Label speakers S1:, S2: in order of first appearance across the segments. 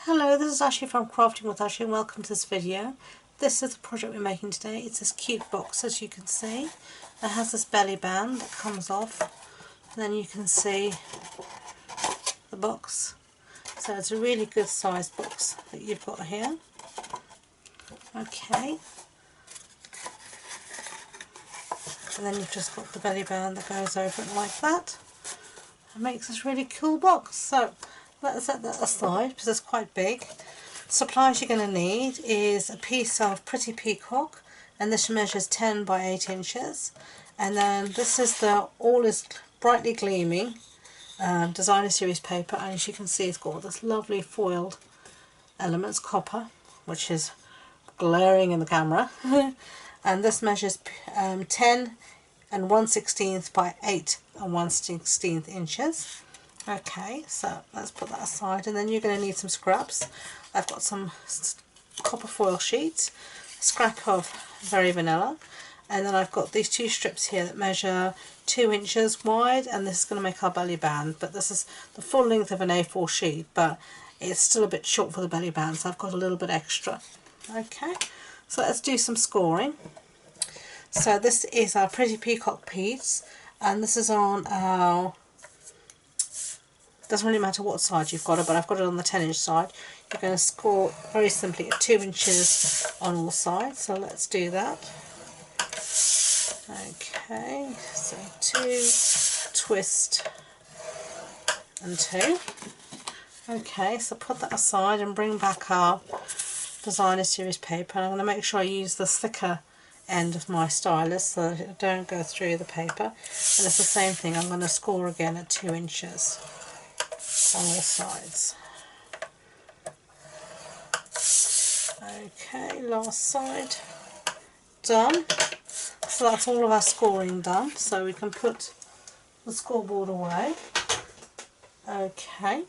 S1: Hello, this is Ashley from Crafting with Ashley and welcome to this video. This is the project we're making today. It's this cute box, as you can see. It has this belly band that comes off, and then you can see the box. So it's a really good sized box that you've got here. Okay. And then you've just got the belly band that goes over it like that. It makes this really cool box. So let's set that aside because it's quite big. The supplies you're going to need is a piece of Pretty Peacock, and this measures 10 by 8 inches. And then this is the All Is Brightly Gleaming Designer Series paper, and as you can see it's got all this lovely foiled elements, copper, which is glaring in the camera. And this measures 10 and 1/16 by 8 and 1/16 inches. Okay, so let's put that aside, and then you're going to need some scraps. I've got some copper foil sheets, a scrap of Very Vanilla, and then I've got these two strips here that measure 2 inches wide, and this is going to make our belly band, but this is the full length of an A4 sheet, but it's still a bit short for the belly band, so I've got a little bit extra. Okay, so let's do some scoring. So this is our Pretty Peacock piece, and this is on our, doesn't really matter what side you've got it, but I've got it on the 10-inch side. You're going to score very simply at 2 inches on all sides, so let's do that. Okay, so 2, twist and 2. Okay, so put that aside and bring back our Designer Series paper, and I'm going to make sure I use the thicker end of my stylus so that it don't go through the paper, and it's the same thing. I'm going to score again at 2 inches on all sides. Okay, last side done. So that's all of our scoring done, so we can put the scoreboard away. Okay,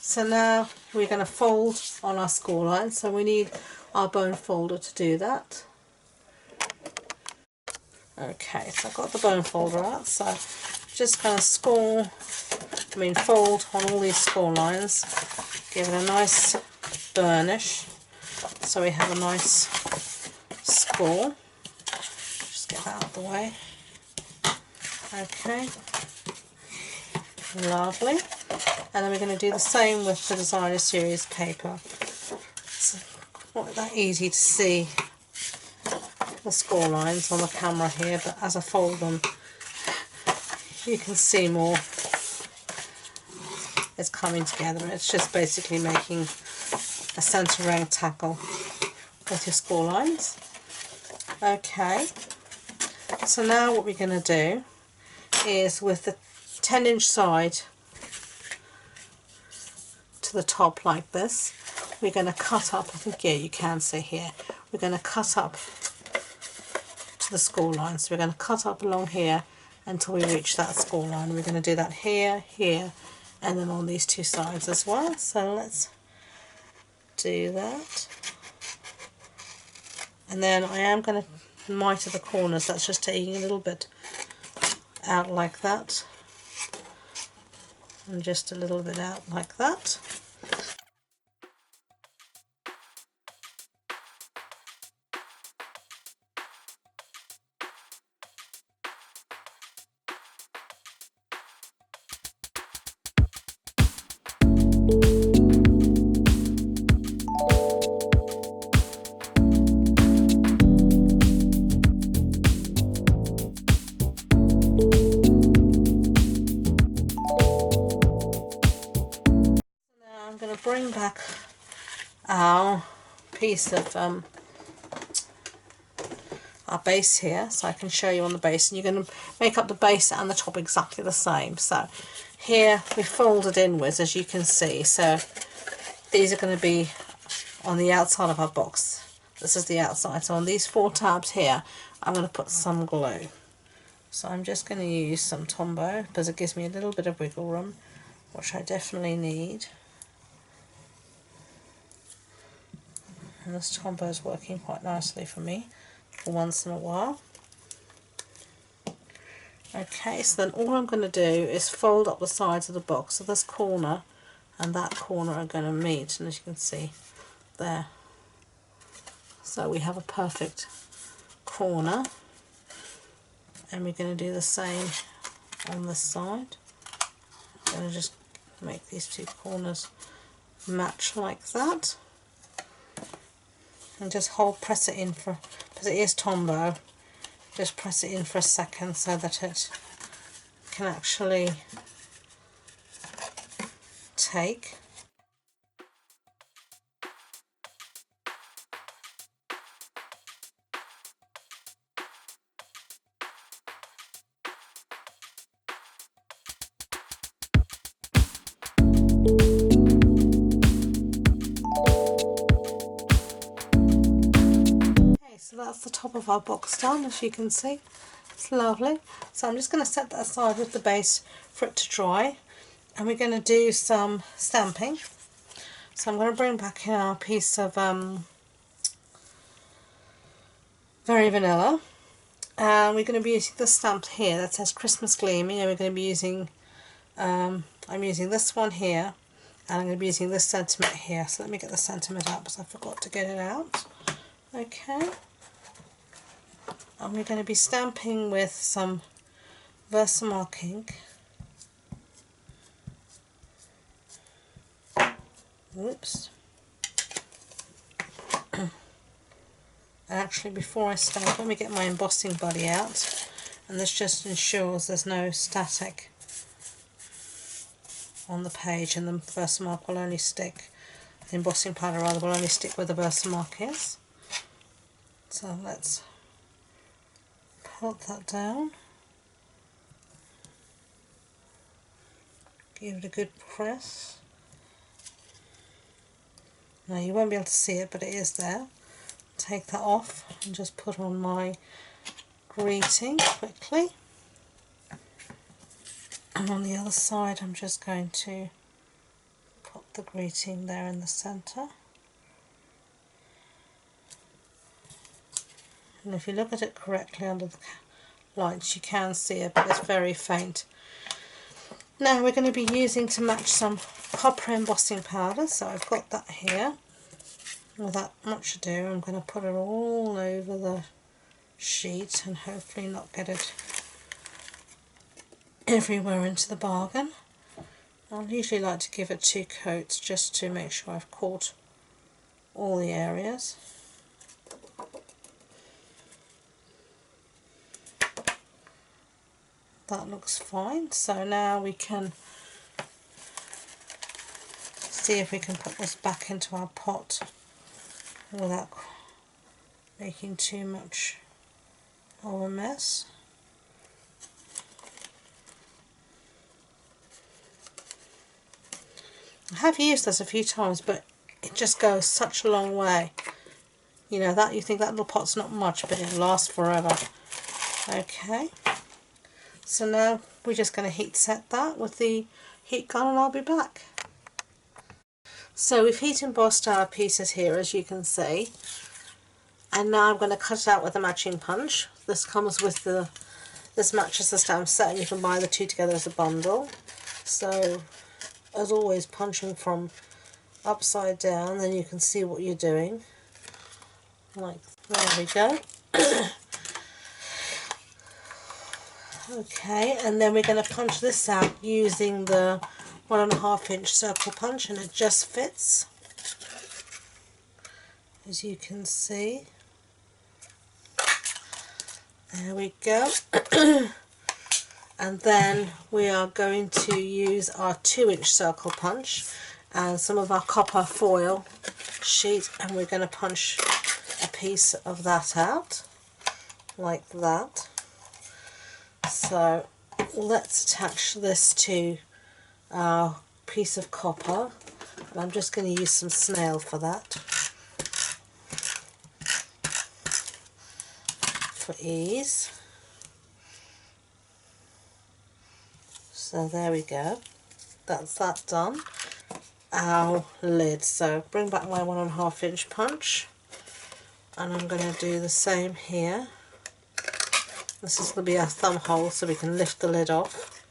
S1: so now we're going to fold on our score line, so we need our bone folder to do that. Okay, so I've got the bone folder out, so just going to fold on all these score lines, give it a nice burnish so we have a nice score. Just get that out of the way. Okay, lovely. And then we're going to do the same with the Designer Series paper. It's not that easy to see the score lines on the camera here, but as I fold them you can see more. It's coming together. It's just basically making a centre rectangle with your score lines. Okay, so now what we're going to do is, with the 10-inch side to the top like this, we're going to cut up. I think, yeah, you can see here, we're going to cut up to the score line. So we're going to cut up along here until we reach that score line. We're going to do that here, here, and then on these two sides as well. So let's do that. And then I am going to miter the corners. That's just taking a little bit out like that, and just a little bit out like that. I'm going to bring back our piece of our base here, so I can show you on the base, and you're going to make up the base and the top exactly the same. So here we folded inwards, as you can see, so these are going to be on the outside of our box. This is the outside, so on these 4 tabs here I'm going to put some glue. So I'm just going to use some Tombow because it gives me a little bit of wiggle room, which I definitely need. And this Tombow is working quite nicely for me for once in a while. Okay, so then all I'm going to do is fold up the sides of the box. So this corner and that corner are going to meet, and as you can see there, so we have a perfect corner. And we're going to do the same on this side. I'm going to just make these two corners match like that, and just press it in for, because it is Tombow, just press it in for a second so that it can actually take. So that's the top of our box done, as you can see. It's lovely. So I'm just going to set that aside with the base for it to dry, and we're going to do some stamping. So I'm going to bring back in our piece of Very Vanilla, and we're going to be using the stamp here that says Christmas Gleaming, and we're going to be using, I'm using this one here, and I'm going to be using this sentiment here. So let me get the sentiment out because I forgot to get it out. Okay. And we're going to be stamping with some Versamark ink. Whoops. Actually, before I stamp, let me get my embossing buddy out, and this just ensures there's no static on the page, and the Versamark will only stick, the embossing powder rather, will only stick where the Versamark is. So let's put that down, give it a good press. Now you won't be able to see it, but it is there. Take that off and just put on my greeting quickly. And on the other side I'm just going to put the greeting there in the centre. And if you look at it correctly under the lights, you can see it, but it's very faint. Now we're going to be using to match some copper embossing powder, so I've got that here. Without much ado, I'm going to put it all over the sheet and hopefully not get it everywhere into the bargain. I usually like to give it 2 coats just to make sure I've caught all the areas. That looks fine. So now we can see if we can put this back into our pot without making too much of a mess. I have used this a few times, but it just goes such a long way. You know, that you think that little pot's not much, but it lasts forever. Okay. So now we're just going to heat set that with the heat gun, and I'll be back. So we've heat embossed our pieces here, as you can see, and now I'm going to cut it out with a matching punch. This comes with this matches the stamp set, and you can buy the two together as a bundle. So as always, punching from upside down, then you can see what you're doing. Like, there we go. Okay, and then we're going to punch this out using the 1.5 inch circle punch, and it just fits, as you can see. There we go. And then we are going to use our 2 inch circle punch and some of our copper foil sheet, and we're going to punch a piece of that out like that. So let's attach this to our piece of copper, and I'm just going to use some snail for that, for ease. So there we go, that's that done. Our lid, so bring back my 1.5 inch punch, and I'm going to do the same here. This is going to be our thumb hole, so we can lift the lid off,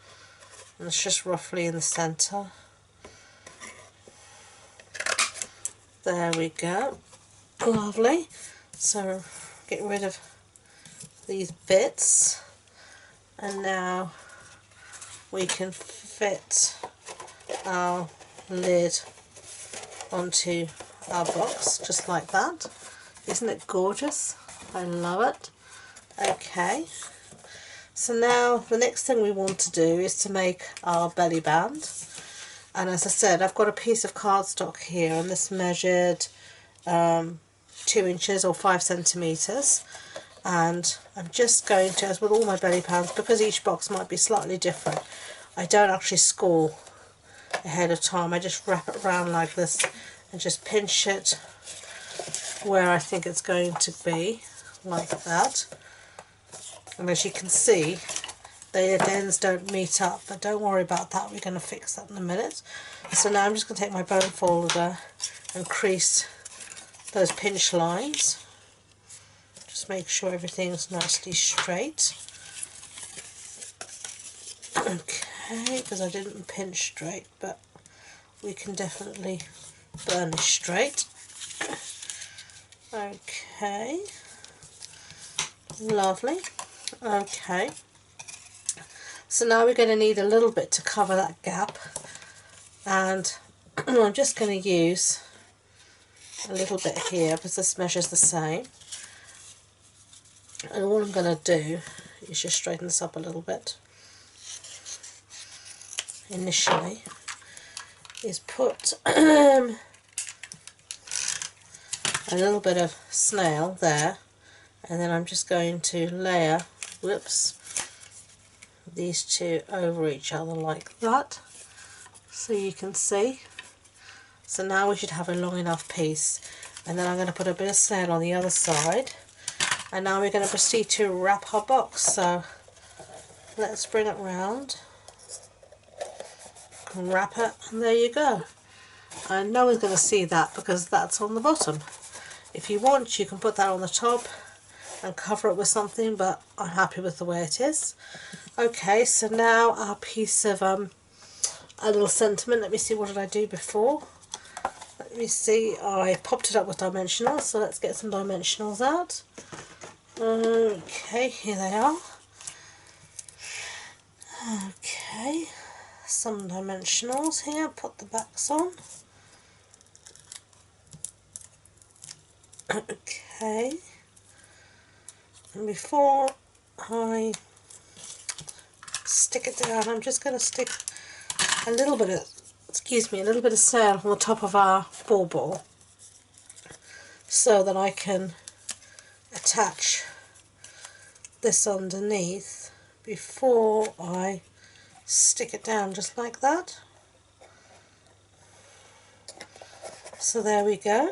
S1: and it's just roughly in the centre. There we go. Lovely. So get rid of these bits, and now we can fit our lid onto our box just like that. Isn't it gorgeous? I love it. Okay, so now the next thing we want to do is to make our belly band. And as I said, I've got a piece of cardstock here, and this measured 2 inches or 5 centimetres. And I'm just going to, as with all my belly bands, because each box might be slightly different, I don't actually score ahead of time. I just wrap it around like this and just pinch it where I think it's going to be, like that. And as you can see, the ends don't meet up, but don't worry about that, we're going to fix that in a minute. So now I'm just going to take my bone folder and crease those pinch lines. Just make sure everything's nicely straight. Okay, because I didn't pinch straight, but we can definitely burnish straight. Okay, lovely. Okay, so now we're going to need a little bit to cover that gap, and I'm just going to use a little bit here because this measures the same. And all I'm going to do is just straighten this up a little bit initially, is put a little bit of snail there, and then I'm just going to layer, whoops, these two over each other like that, so you can see. So now we should have a long enough piece, and then I'm going to put a bit of snail on the other side, and now we're going to proceed to wrap our box. So let's bring it round and wrap it, and there you go. And no one's going to see that because that's on the bottom. If you want, you can put that on the top and cover it with something, but I'm happy with the way it is. Okay, so now our piece of a little sentiment. Let me see, what did I do before? Let me see, I popped it up with dimensionals, so let's get some dimensionals out. Okay, here they are. Okay, some dimensionals here, put the backs on. Okay, and before I stick it down, I'm just going to stick a little bit of, a little bit of snail on the top of our bauble, so that I can attach this underneath before I stick it down, just like that. So there we go.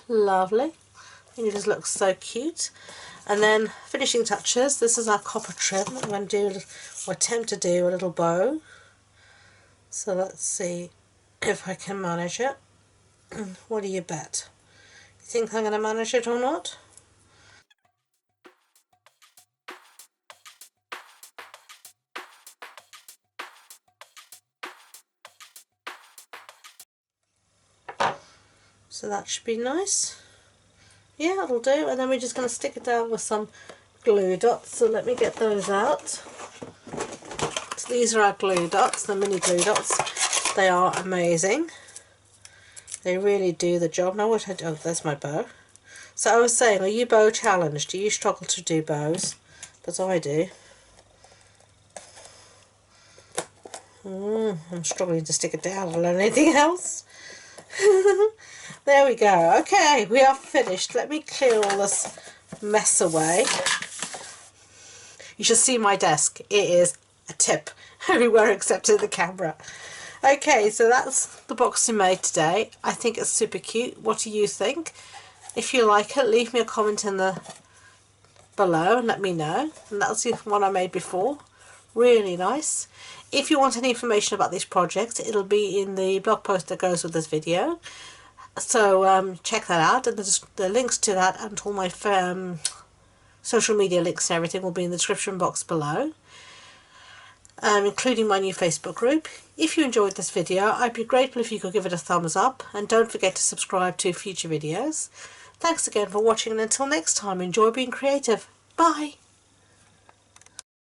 S1: Lovely. And it just looks so cute. And then finishing touches, this is our copper trim. I'm going to do, or attempt to do, a little bow. So let's see if I can manage it. What do you bet? You think I'm going to manage it or not? So that should be nice. Yeah, it'll do. And then we're just going to stick it down with some glue dots. So let me get those out. So these are our glue dots, the mini glue dots. They are amazing. They really do the job. Now what I do, oh, there's my bow. So I was saying, are you bow challenged? Do you struggle to do bows? Because I do. I'm struggling to stick it down or anything else. There we go. Okay, we are finished. Let me clear all this mess away. You should see my desk. It is a tip everywhere except in the camera. Okay, so that's the box we made today. I think it's super cute. What do you think? If you like it, leave me a comment in the below and let me know. And that's the one I made before. Really nice. If you want any information about these projects, it'll be in the blog post that goes with this video. So check that out, and the links to that and all my social media links and everything will be in the description box below. including my new Facebook group. If you enjoyed this video, I'd be grateful if you could give it a thumbs up, and don't forget to subscribe to future videos. Thanks again for watching, and until next time, enjoy being creative. Bye!